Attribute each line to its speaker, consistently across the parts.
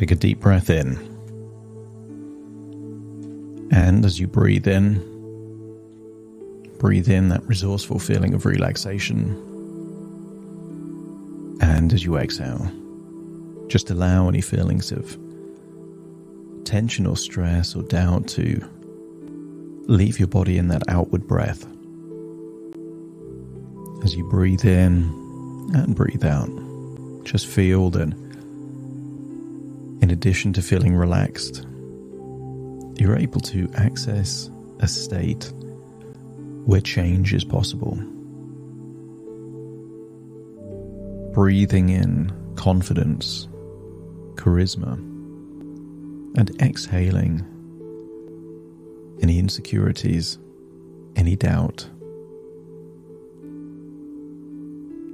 Speaker 1: Take a deep breath in. And as you breathe in that resourceful feeling of relaxation. And as you exhale, just allow any feelings of tension or stress or doubt to leave your body in that outward breath. As you breathe in and breathe out, just feel that in addition to feeling relaxed, you're able to access a state where change is possible. Breathing in confidence, charisma, and exhaling any insecurities, any doubt.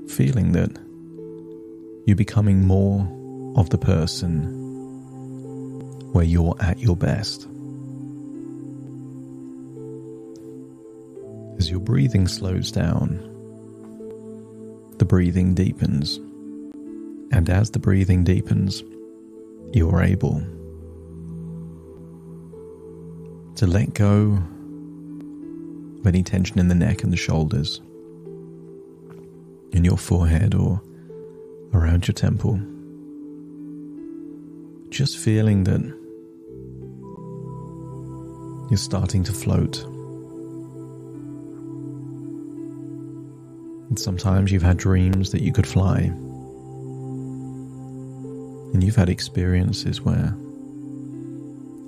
Speaker 1: Feeling that you're becoming more of the person where you're at your best. As your breathing slows down, the breathing deepens. And as the breathing deepens, you're able to let go of any tension in the neck and the shoulders, in your forehead or around your temple. Just feeling that you're starting to float. And sometimes you've had dreams that you could fly. And you've had experiences where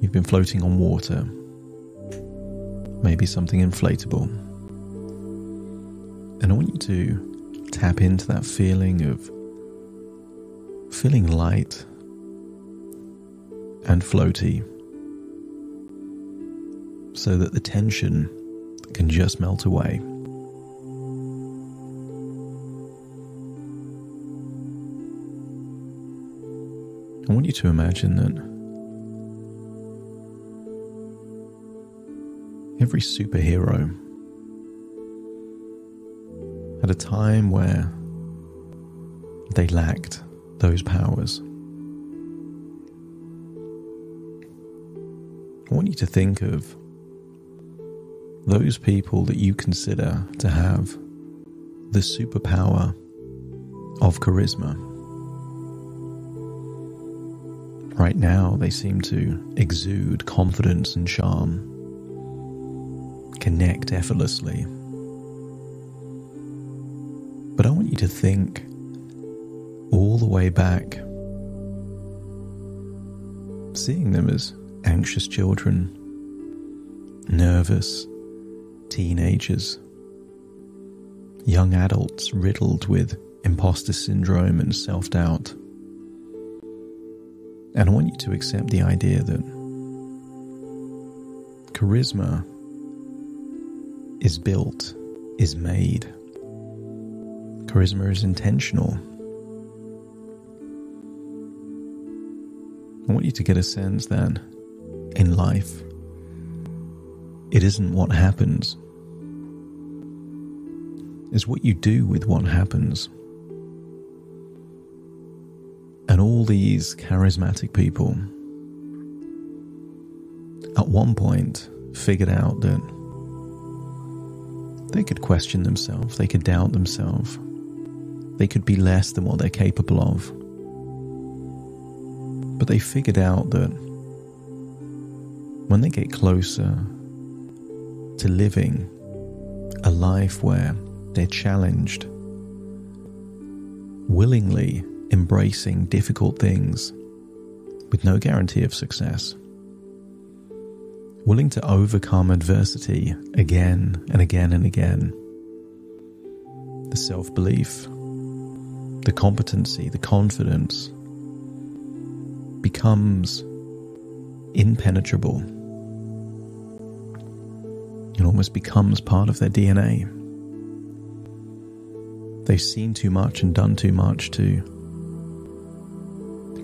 Speaker 1: you've been floating on water, maybe something inflatable. And I want you to tap into that feeling of feeling light and floaty, so that the tension can just melt away. I want you to imagine that every superhero had a time where they lacked those powers. I want you to think of those people that you consider to have the superpower of charisma. Right now, they seem to exude confidence and charm, connect effortlessly. But I want you to think all the way back, seeing them as anxious children, nervous teenagers, young adults riddled with imposter syndrome and self-doubt. And I want you to accept the idea that charisma is built, is made. Charisma is intentional. I want you to get a sense that in life, it isn't what happens. It's what you do with what happens. And all these charismatic people at one point figured out that they could question themselves, they could doubt themselves, they could be less than what they're capable of. But they figured out that when they get closer to living a life where they're challenged, willingly embracing difficult things with no guarantee of success, willing to overcome adversity again and again and again, the self-belief, the competency, the confidence becomes impenetrable. It almost becomes part of their DNA. They've seen too much and done too much to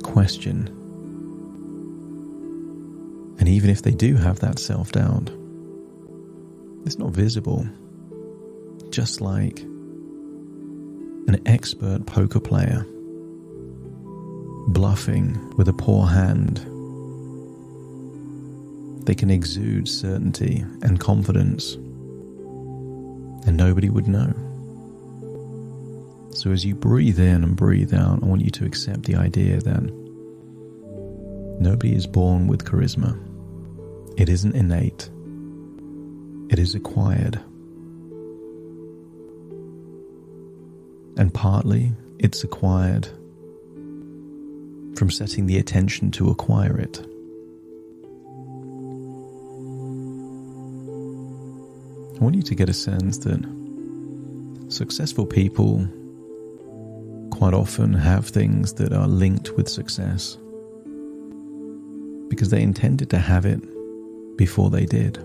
Speaker 1: question. And even if they do have that self-doubt, it's not visible. Just like an expert poker player bluffing with a poor hand. They can exude certainty and confidence, and nobody would know. So as you breathe in and breathe out, I want you to accept the idea that nobody is born with charisma. It isn't innate. It is acquired. And partly it's acquired from setting the attention to acquire it. I want you to get a sense that successful people quite often have things that are linked with success because they intended to have it before they did.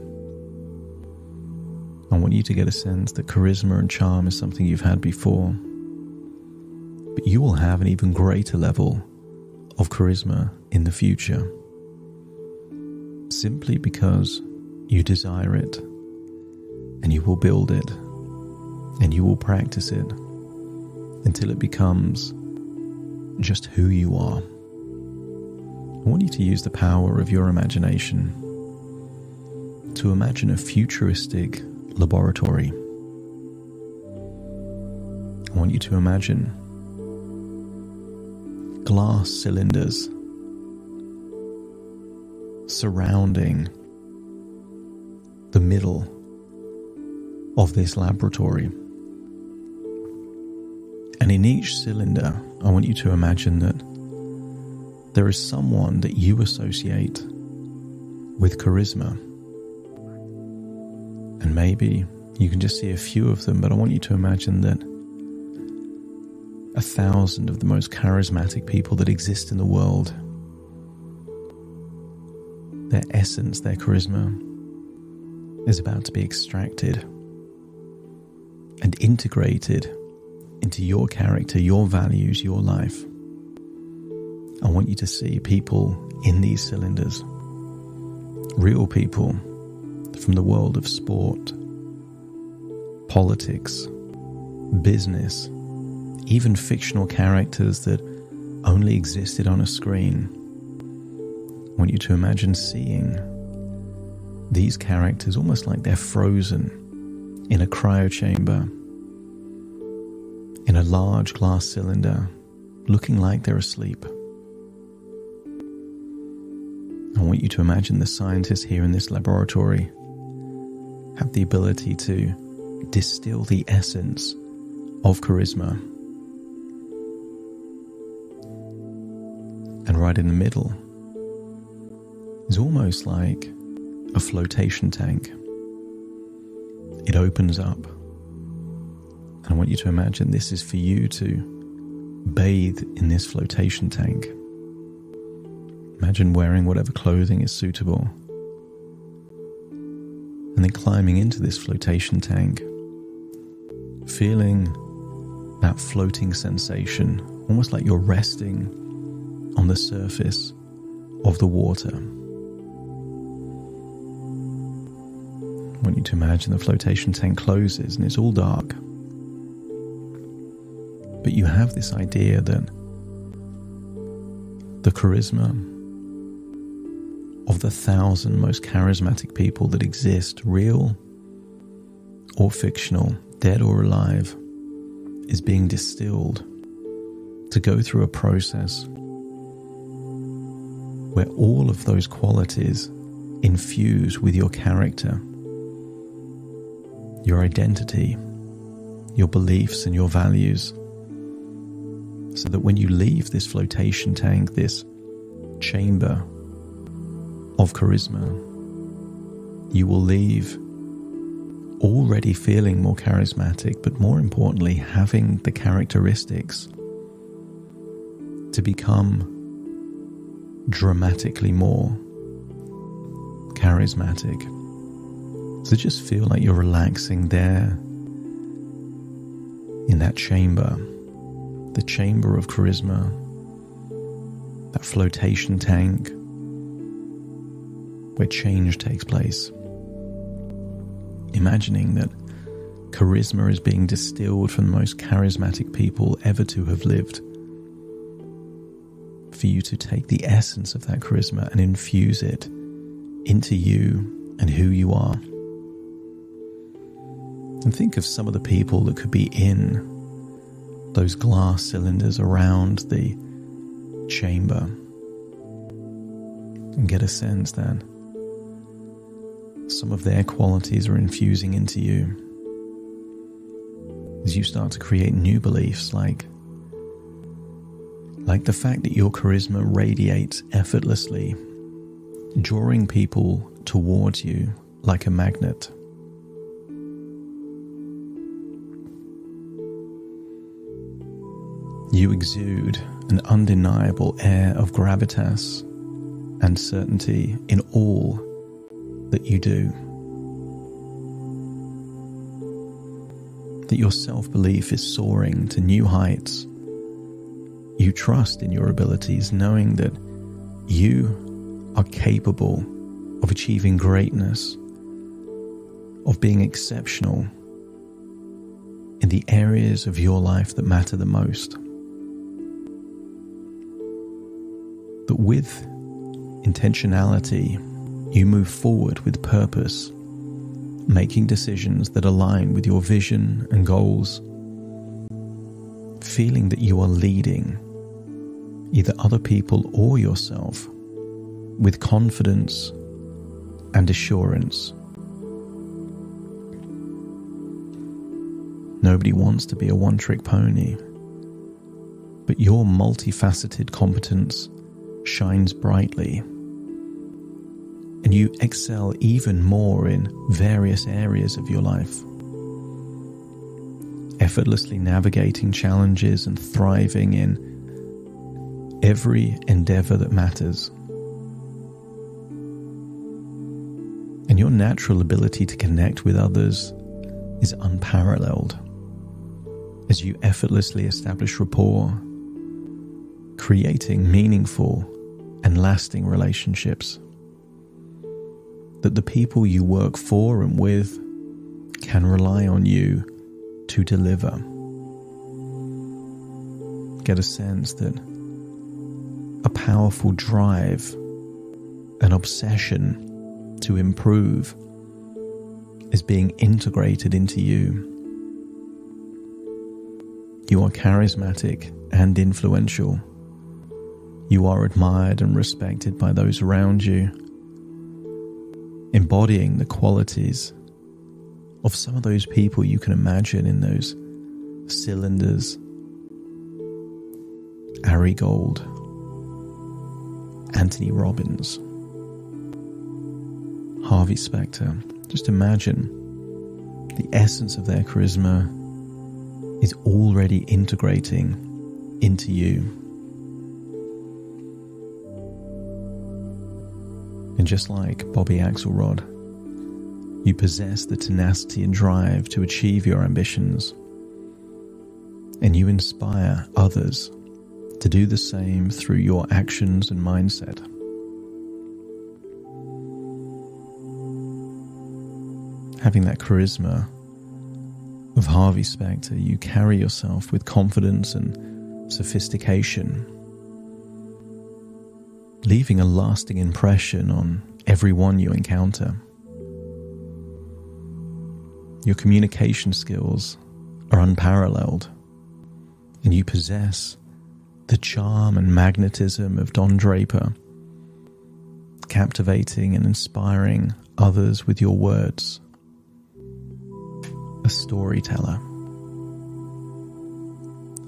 Speaker 1: I want you to get a sense that charisma and charm is something you've had before, but you will have an even greater level of charisma in the future, simply because you desire it, and you will build it, and you will practice it until it becomes just who you are. I want you to use the power of your imagination to imagine a futuristic laboratory. I want you to imagine glass cylinders surrounding the middle of this laboratory. And in each cylinder, I want you to imagine that there is someone that you associate with charisma. And maybe you can just see a few of them, but I want you to imagine that 1,000 of the most charismatic people that exist in the world, their essence, their charisma, is about to be extracted and integrated into your character, your values, your life. I want you to see people in these cylinders, real people from the world of sport, politics, business, even fictional characters that only existed on a screen. I want you to imagine seeing these characters almost like they're frozen in a cryo chamber, in a large glass cylinder, looking like they're asleep. I want you to imagine the scientists here in this laboratory have the ability to distill the essence of charisma. And right in the middle is almost like a flotation tank. It opens up. And I want you to imagine this is for you to bathe in this flotation tank. Imagine wearing whatever clothing is suitable, and then climbing into this flotation tank, feeling that floating sensation, almost like you're resting on the surface of the water. I want you to imagine the flotation tank closes and it's all dark. But you have this idea that the charisma of the 1,000 most charismatic people that exist, real or fictional, dead or alive, is being distilled to go through a process where all of those qualities infuse with your character, your identity, your beliefs and your values, so that when you leave this flotation tank, this chamber of charisma, you will leave already feeling more charismatic, but more importantly, having the characteristics to become dramatically more charismatic. So just feel like you're relaxing there in that chamber, the chamber of charisma, that flotation tank where change takes place. Imagining that charisma is being distilled from the most charismatic people ever to have lived. for you to take the essence of that charisma and infuse it into you and who you are. And think of some of the people that could be in those glass cylinders around the chamber, and get a sense that some of their qualities are infusing into you as you start to create new beliefs like the fact that your charisma radiates effortlessly, drawing people towards you like a magnet. You exude an undeniable air of gravitas and certainty in all that you do. That your self-belief is soaring to new heights. You trust in your abilities, knowing that you are capable of achieving greatness, of being exceptional in the areas of your life that matter the most. That with intentionality, you move forward with purpose, making decisions that align with your vision and goals, feeling that you are leading either other people or yourself with confidence and assurance. Nobody wants to be a one-trick pony, but your multifaceted competence shines brightly, and you excel even more in various areas of your life, effortlessly navigating challenges and thriving in every endeavor that matters. And your natural ability to connect with others is unparalleled as you effortlessly establish rapport, creating meaningful and lasting relationships that the people you work for and with can rely on you to deliver. Get a sense that a powerful drive, an obsession to improve is being integrated into you. You are charismatic and influential. You are admired and respected by those around you, embodying the qualities of some of those people you can imagine in those cylinders. Ari Gold, Anthony Robbins, Harvey Specter. Just imagine the essence of their charisma is already integrating into you. And just like Bobby Axelrod, you possess the tenacity and drive to achieve your ambitions, and you inspire others to do the same through your actions and mindset. Having that charisma of Harvey Specter, you carry yourself with confidence and sophistication, leaving a lasting impression on everyone you encounter. Your communication skills are unparalleled, and you possess the charm and magnetism of Don Draper, captivating and inspiring others with your words. A storyteller.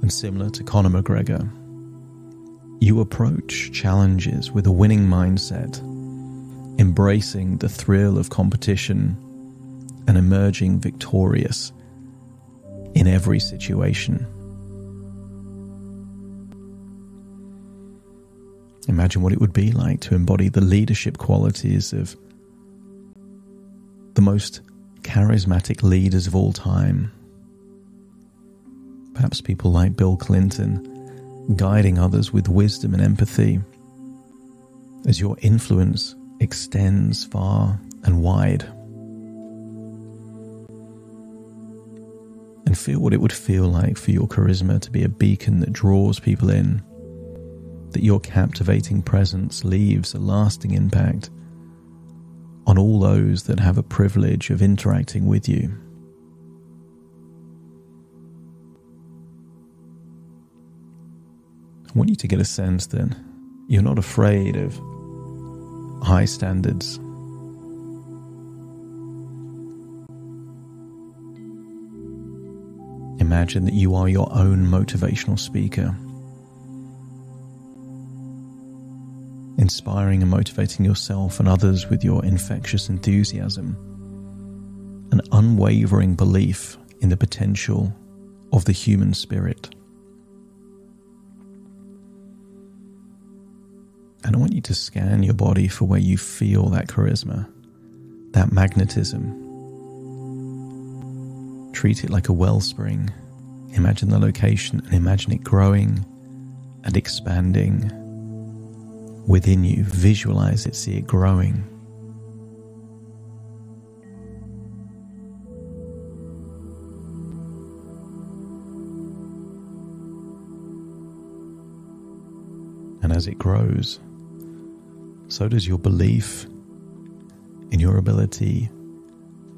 Speaker 1: And similar to Conor McGregor, you approach challenges with a winning mindset, embracing the thrill of competition and emerging victorious in every situation. Imagine what it would be like to embody the leadership qualities of the most charismatic leaders of all time. Perhaps people like Bill Clinton, guiding others with wisdom and empathy as your influence extends far and wide. And feel what it would feel like for your charisma to be a beacon that draws people in, that your captivating presence leaves a lasting impact on all those that have a privilege of interacting with you. I want you to get a sense that you're not afraid of high standards. Imagine that you are your own motivational speaker, inspiring and motivating yourself and others with your infectious enthusiasm, an unwavering belief in the potential of the human spirit. And I want you to scan your body for where you feel that charisma, that magnetism. Treat it like a wellspring. Imagine the location and imagine it growing and expanding within you. Visualize it, see it growing. And as it grows, so does your belief in your ability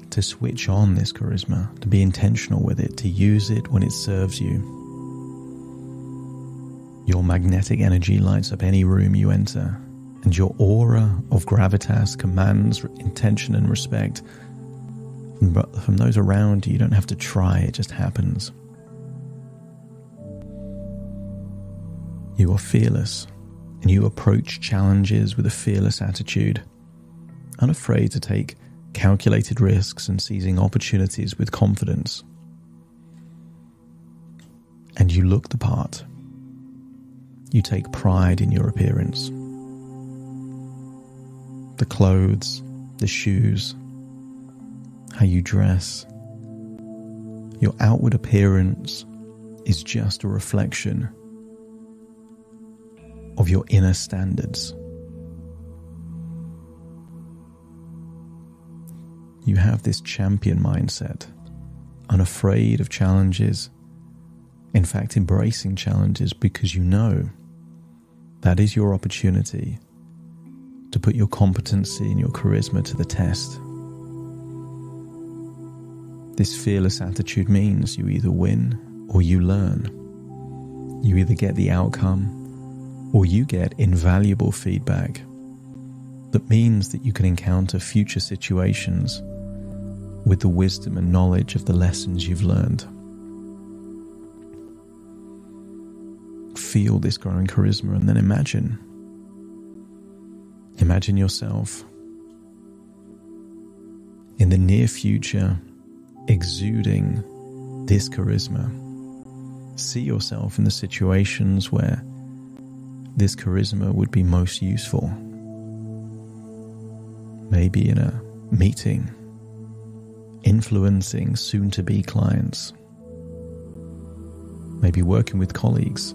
Speaker 1: to switch on this charisma, to be intentional with it, to use it when it serves you. Your magnetic energy lights up any room you enter, and your aura of gravitas commands intention and respect. But from those around you, you don't have to try, it just happens. You are fearless, and you approach challenges with a fearless attitude, unafraid to take calculated risks and seizing opportunities with confidence. And you look the part. You take pride in your appearance. The clothes, the shoes, how you dress. Your outward appearance is just a reflection of your inner standards. You have this champion mindset, unafraid of challenges, in fact embracing challenges because you know that is your opportunity to put your competency and your charisma to the test. This fearless attitude means you either win or you learn. You either get the outcome or you get invaluable feedback that means that you can encounter future situations with the wisdom and knowledge of the lessons you've learned. Feel this growing charisma and then imagine yourself in the near future exuding this charisma. See yourself in the situations where this charisma would be most useful. Maybe in a meeting, influencing soon-to-be clients, maybe working with colleagues,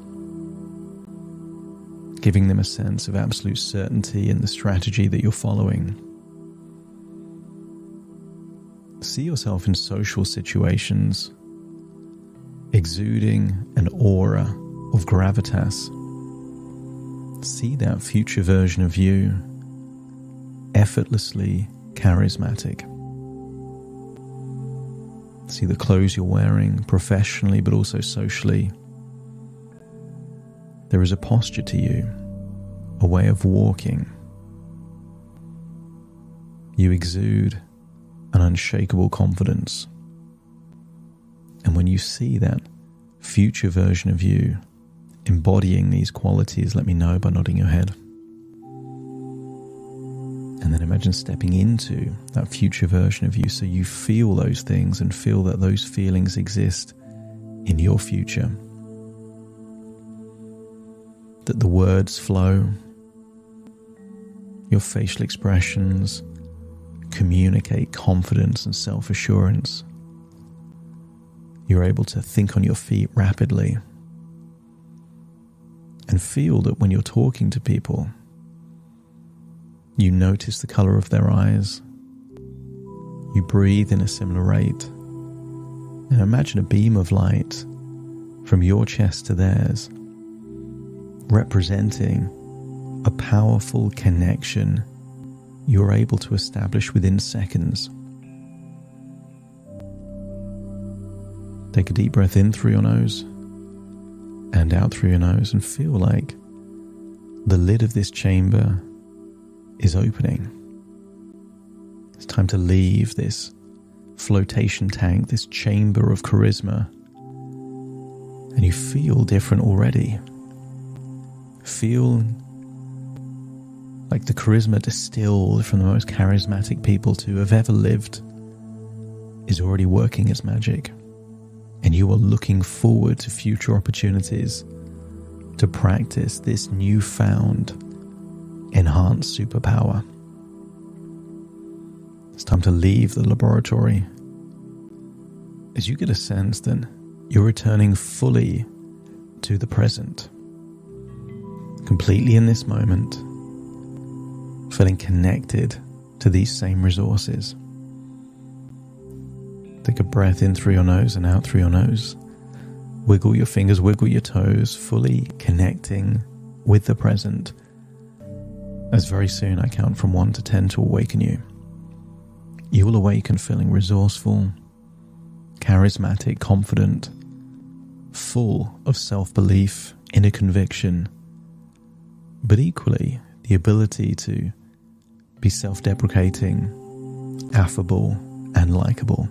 Speaker 1: giving them a sense of absolute certainty in the strategy that you're following. See yourself in social situations, exuding an aura of gravitas. See that future version of you, effortlessly charismatic. See the clothes you're wearing professionally but also socially. There is a posture to you, a way of walking. You exude an unshakable confidence. And when you see that future version of you embodying these qualities, let me know by nodding your head. And then imagine stepping into that future version of you so you feel those things and feel that those feelings exist in your future. That the words flow, your facial expressions communicate confidence and self-assurance. You're able to think on your feet rapidly and feel that when you're talking to people, you notice the color of their eyes. You breathe in a similar rate. And imagine a beam of light from your chest to theirs, representing a powerful connection you're able to establish within seconds. Take a deep breath in through your nose and out through your nose, and feel like the lid of this chamber is opening. It's time to leave this flotation tank, this chamber of charisma, and you feel different already. Feel like the charisma distilled from the most charismatic people to have ever lived is already working its magic, and you are looking forward to future opportunities to practice this newfound enhanced superpower. It's time to leave the laboratory as you get a sense that you're returning fully to the present, completely in this moment, feeling connected to these same resources. Take a breath in through your nose and out through your nose. Wiggle your fingers, wiggle your toes, fully connecting with the present. As very soon I count from 1 to 10 to awaken you. You will awaken feeling resourceful, charismatic, confident, full of self-belief, inner conviction, but equally the ability to be self-deprecating, affable, and likable.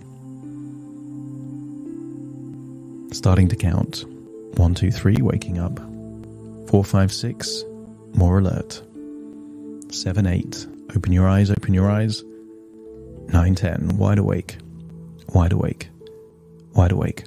Speaker 1: Starting to count. 1, 2, 3, waking up. 4, 5, 6, more alert. 7, 8, open your eyes, open your eyes. 9, 10, wide awake, wide awake, wide awake.